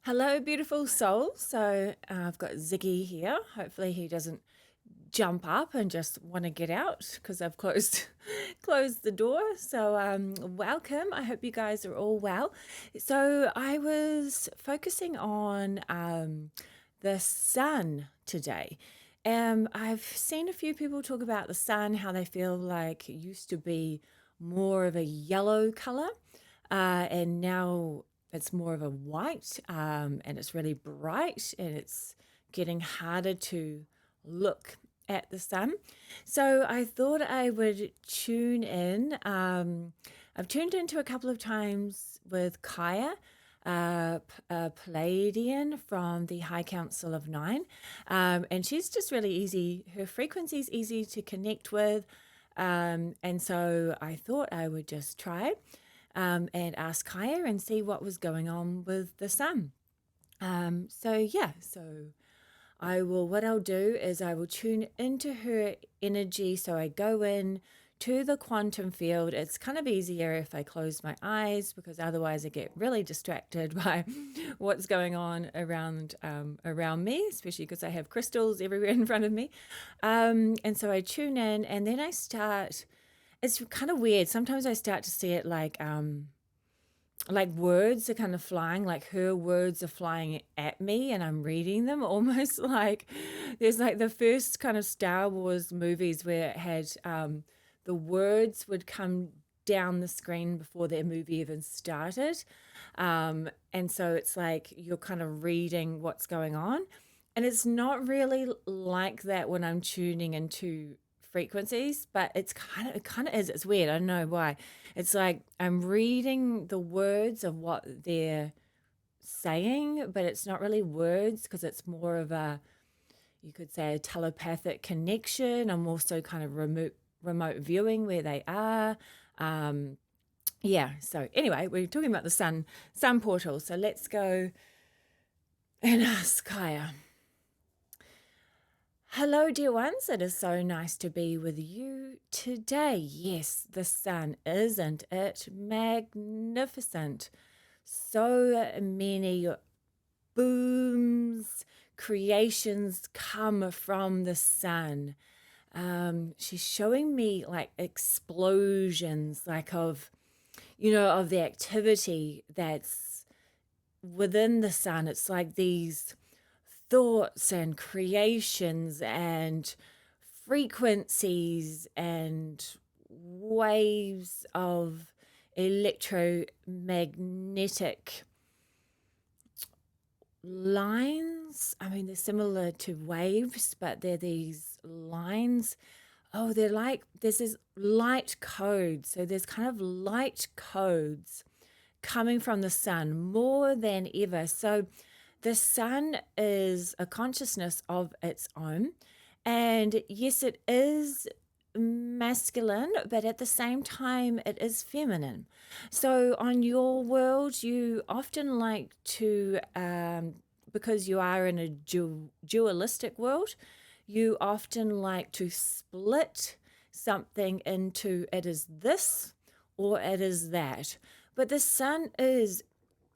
Hello, beautiful soul. I've got Ziggy here. Hopefully, he doesn't jump up and just want to get out because I've closed closed the door. Welcome. I hope you guys are all well. So, I was focusing on the sun today. I've seen a few people talk about the sun, how they feel like it used to be more of a yellow color, and now it's more of a white, and it's really bright, and it's getting harder to look at the sun. So I thought I would tune in. I've tuned into a couple of times with Kaya, Pleiadian from the High Council of Nine. And she's just really easy. Her frequency is easy to connect with. And so I thought I would just try and ask Kaya and see what was going on with the sun. So what I'll do is I will tune into her energy. So I go in to the quantum field. It's kind of easier if I close my eyes because otherwise I get really distracted by what's going on around me, especially because I have crystals everywhere in front of me. And so I tune in and then I start. It's kind of weird. Sometimes I start to see it like words are kind of flying, like her words are flying at me and I'm reading them almost like there's like the first kind of Star Wars movies where it had the words would come down the screen before their movie even started. And so it's like you're kind of reading what's going on. And it's not really like that when I'm tuning into frequencies, but it kind of is. It's weird. I don't know why. It's like I'm reading the words of what they're saying, but it's not really words because it's more of a, you could say, a telepathic connection. I'm also kind of remote viewing where they are. So anyway, we're talking about the sun portal. So let's go and ask Kaya. Hello, dear ones. It is so nice to be with you today. Yes, the sun, isn't it magnificent? So many booms, creations come from the sun. She's showing me like explosions, like of the activity that's within the sun. It's like these thoughts and creations and frequencies and waves of electromagnetic lines. I mean, they're similar to waves, but they're these lines. Oh, they're like, there's this light code. So there's kind of light codes coming from the sun more than ever. So the sun is a consciousness of its own. And yes, it is masculine, but at the same time, it is feminine. So on your world, you often like to, because you are in a dualistic world, you often like to split something into it is this or it is that. But the sun is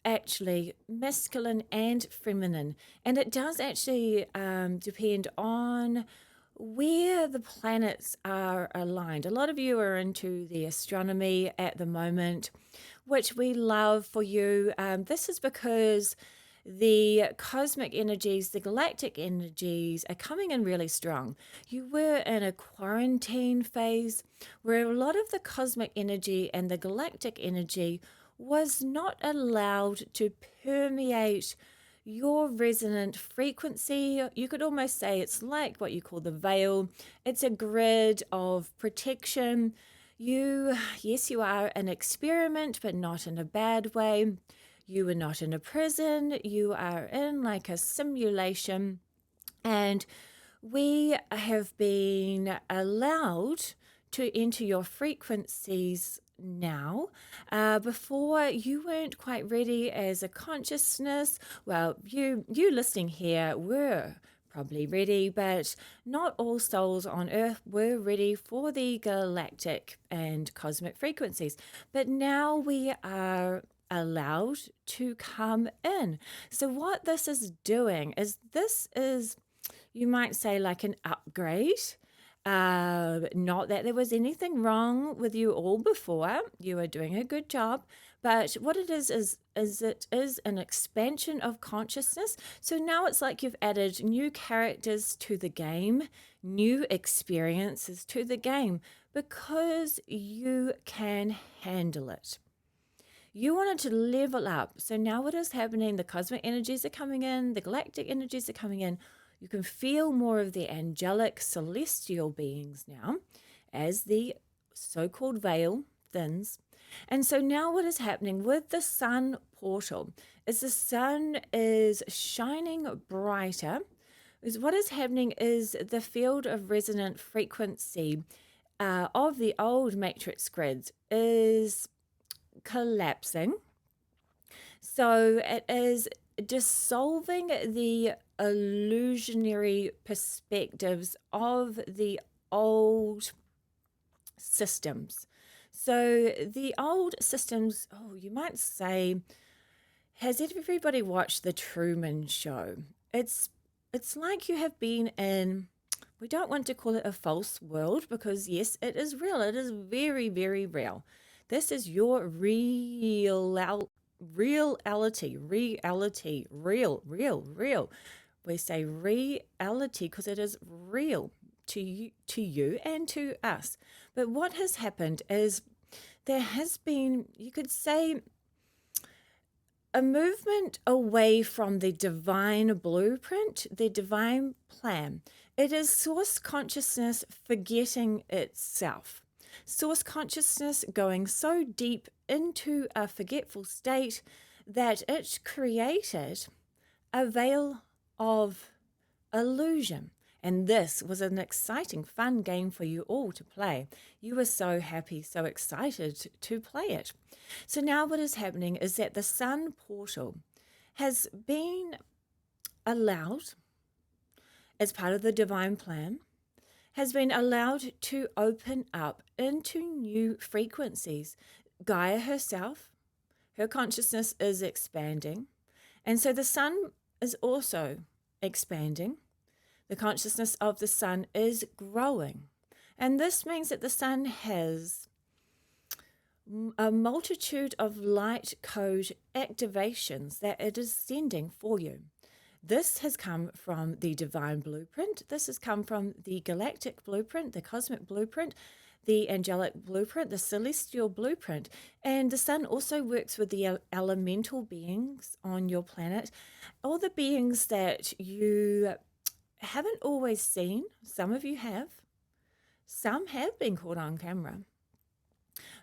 actually masculine and feminine, and it does actually depend on where the planets are aligned. A lot of you are into the astronomy at the moment, which we love for you. This is because the cosmic energies, the galactic energies are coming in really strong. You were in a quarantine phase where a lot of the cosmic energy and the galactic energy was not allowed to permeate your resonant frequency. You could almost say it's like what you call the veil. It's a grid of protection. Yes, you are an experiment, but not in a bad way. You are not in a prison. You are in like a simulation. And we have been allowed to enter your frequencies now. Before, you weren't quite ready as a consciousness. Well, you listening here were probably ready, but not all souls on earth were ready for the galactic and cosmic frequencies. But now we are allowed to come in. So what this is doing is you might say, like an upgrade. Not that there was anything wrong with you all before. You are doing a good job. But what it is it is an expansion of consciousness. So now it's like you've added new characters to the game, new experiences to the game, because you can handle it. You wanted to level up. So now what is happening? The cosmic energies are coming in, the galactic energies are coming in. You can feel more of the angelic celestial beings now as the so-called veil thins. And so now what is happening with the sun portal is the sun is shining brighter. Is what is happening is the field of resonant frequency of the old matrix grids is collapsing. So it is dissolving the illusionary perspectives of the old systems. So the old systems, you might say, has everybody watched The Truman Show? It's like you have been in, we don't want to call it a false world, because yes, it is real. It is very, very real. This is your reality. We say reality because it is real to you and to us. But what has happened is there has been, you could say, a movement away from the divine blueprint, the divine plan. It is source consciousness forgetting itself. Source consciousness going so deep into a forgetful state that it created a veil of illusion. And this was an exciting, fun game for you all to play. You were so happy, so excited to play it. So now what is happening is that the sun portal has been allowed, as part of the divine plan, has been allowed to open up into new frequencies. Gaia herself, her consciousness is expanding. And so the sun is also expanding. The consciousness of the sun is growing. And this means that the sun has a multitude of light code activations that it is sending for you. This has come from the divine blueprint. This has come from the galactic blueprint, the cosmic blueprint, the angelic blueprint, the celestial blueprint. And the sun also works with the elemental beings on your planet, all the beings that you haven't always seen. Some of you have. Some have been caught on camera.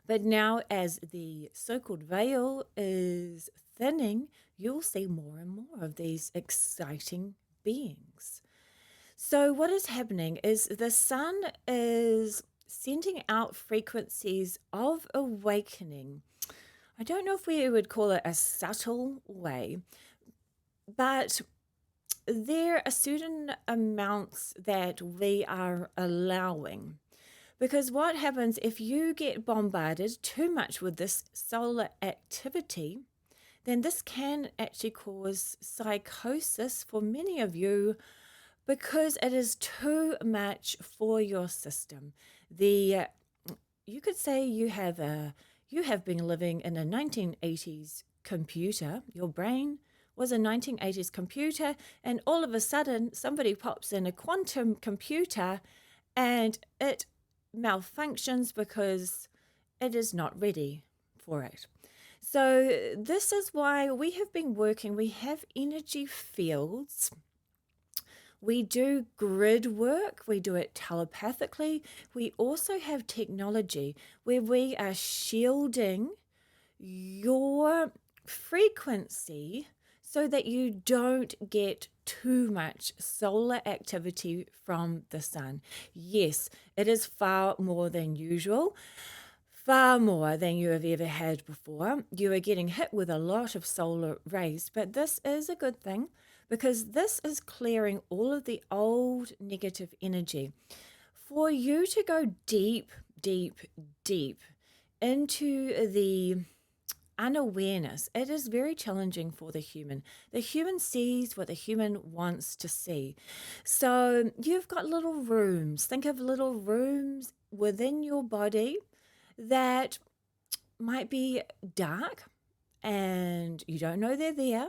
But now, as the so-called veil is thinning, you'll see more and more of these exciting beings. So what is happening is the sun is sending out frequencies of awakening. I don't know if we would call it a subtle way, but there are certain amounts that we are allowing. Because what happens if you get bombarded too much with this solar activity, then this can actually cause psychosis for many of you, because it is too much for your system. You could say you have been living in a 1980s computer. Your brain was a 1980s computer, and all of a sudden somebody pops in a quantum computer and it malfunctions because it is not ready for it. So this is why we have been working. We have energy fields. We do grid work. We do it telepathically. We also have technology where we are shielding your frequency so that you don't get too much solar activity from the sun. Yes, it is far more than usual, far more than you have ever had before. You are getting hit with a lot of solar rays, but this is a good thing because this is clearing all of the old negative energy. For you to go deep, deep, deep into the unawareness, it is very challenging for the human. The human sees what the human wants to see. So you've got little rooms. Think of little rooms within your body that might be dark and you don't know they're there.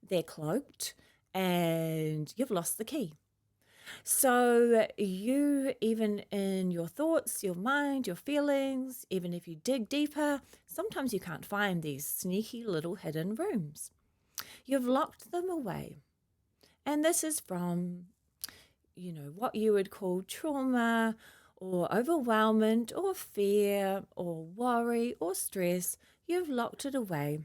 They're cloaked and you've lost the key. So you, even in your thoughts, your mind, your feelings, even if you dig deeper, sometimes you can't find these sneaky little hidden rooms. You've locked them away. And this is from, what you would call trauma or overwhelmment or fear or worry or stress. You've locked it away.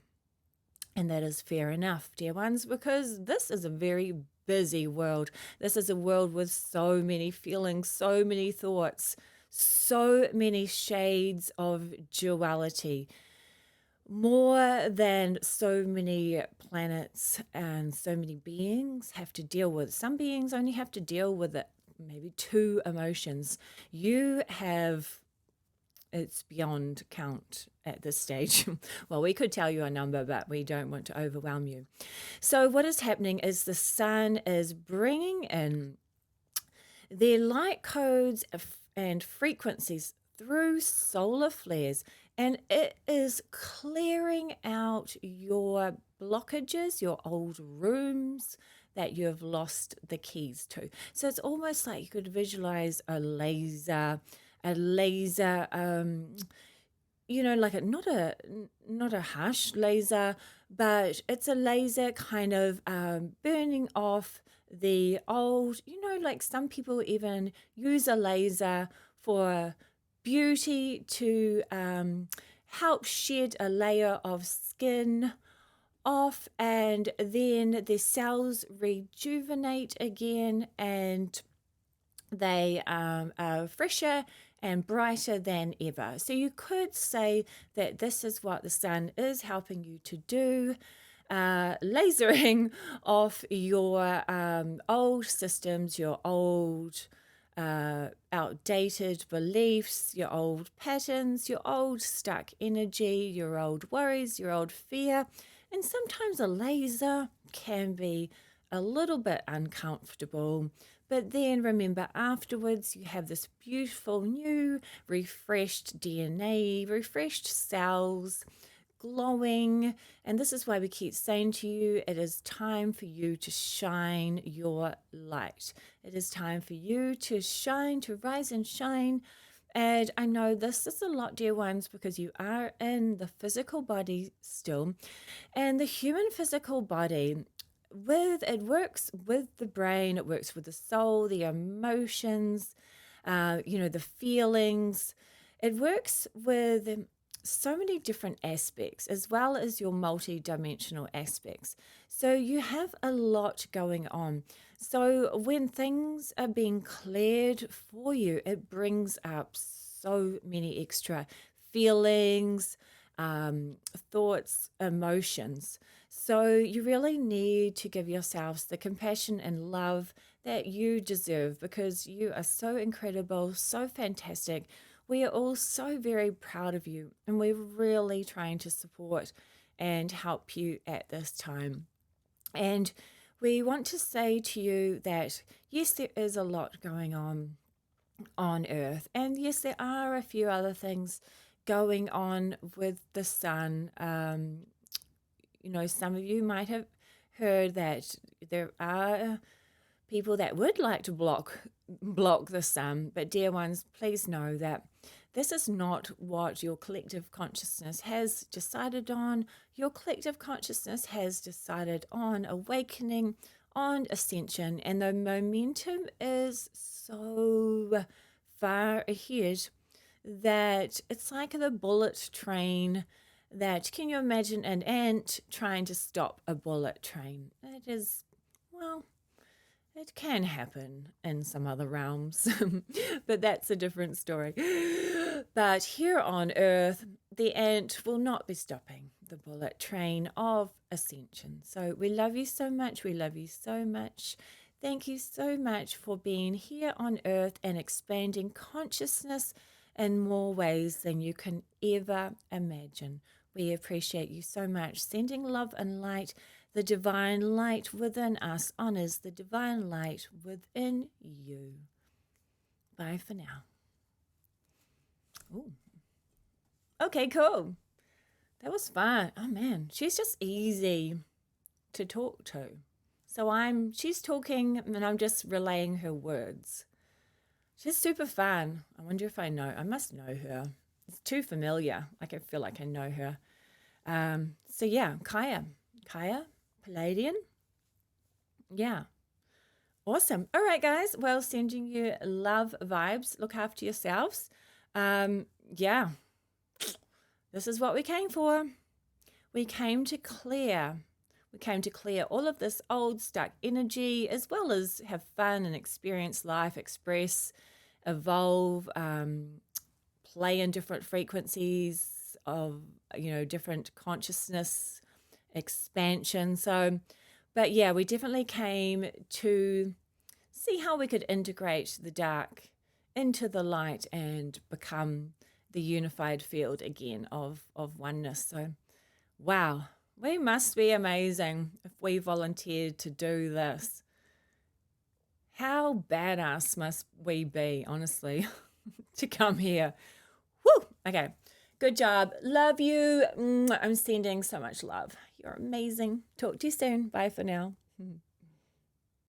And that is fair enough, dear ones, because this is a very busy world. This is a world with so many feelings, so many thoughts, so many shades of duality, more than so many planets and so many beings have to deal with. Some beings only have to deal with maybe 2 emotions. You have, it's beyond count at this stage. Well, we could tell you a number, but we don't want to overwhelm you. So what is happening is the sun is bringing in their light codes and frequencies through solar flares, and it is clearing out your blockages, your old rooms that you have lost the keys to. So it's almost like you could visualize a laser, like not a harsh laser, but it's a laser kind of burning off the old, like some people even use a laser for beauty to help shed a layer of skin off, and then the cells rejuvenate again and they are fresher and brighter than ever. So you could say that this is what the sun is helping you to do, lasering off your old systems, your old outdated beliefs, your old patterns, your old stuck energy, your old worries, your old fear. And sometimes a laser can be a little bit uncomfortable. But then remember, afterwards, you have this beautiful new refreshed DNA, refreshed cells, glowing. And this is why we keep saying to you, it is time for you to shine your light. It is time for you to shine, to rise and shine. And I know this is a lot, dear ones, because you are in the physical body still. And the human physical body, it works with the brain, it works with the soul, the emotions, the feelings. It works with so many different aspects, as well as your multi-dimensional aspects. So you have a lot going on. So when things are being cleared for you, it brings up so many extra feelings, thoughts, emotions. So you really need to give yourselves the compassion and love that you deserve, because you are so incredible, so fantastic. We are all so very proud of you, and we're really trying to support and help you at this time. And we want to say to you that, yes, there is a lot going on Earth. And yes, there are a few other things going on with the sun. Some of you might have heard that there are people that would like to block the sun. But dear ones, please know that this is not what your collective consciousness has decided on. Your collective consciousness has decided on awakening, on ascension, and the momentum is so far ahead that it's like the bullet train. That, can you imagine an ant trying to stop a bullet train? It is, well, it can happen in some other realms, but that's a different story. But here on Earth, the ant will not be stopping the bullet train of ascension. So we love you so much. We love you so much. Thank you so much for being here on Earth and expanding consciousness in more ways than you can ever imagine. We appreciate you so much. Sending love and light. The divine light within us honors the divine light within you. Bye for now. Ooh. Okay, cool. That was fun. Oh man, she's just easy to talk to. So she's talking and I'm just relaying her words. She's super fun. I wonder if I must know her. It's too familiar. Like I feel like I know her. So yeah, Kaya, Pleiadian. Yeah. Awesome. All right, guys. Well, sending you love vibes. Look after yourselves. Yeah. This is what we came for. We came to clear. We came to clear all of this old stuck energy, as well as have fun and experience life, express, evolve, play in different frequencies of, different consciousness expansion. So, but yeah, we definitely came to see how we could integrate the dark into the light and become the unified field again of oneness. So, wow, we must be amazing if we volunteered to do this. How badass must we be, honestly, to come here? Woo! Okay, good job. Love you. I'm sending so much love. You're amazing. Talk to you soon. Bye for now.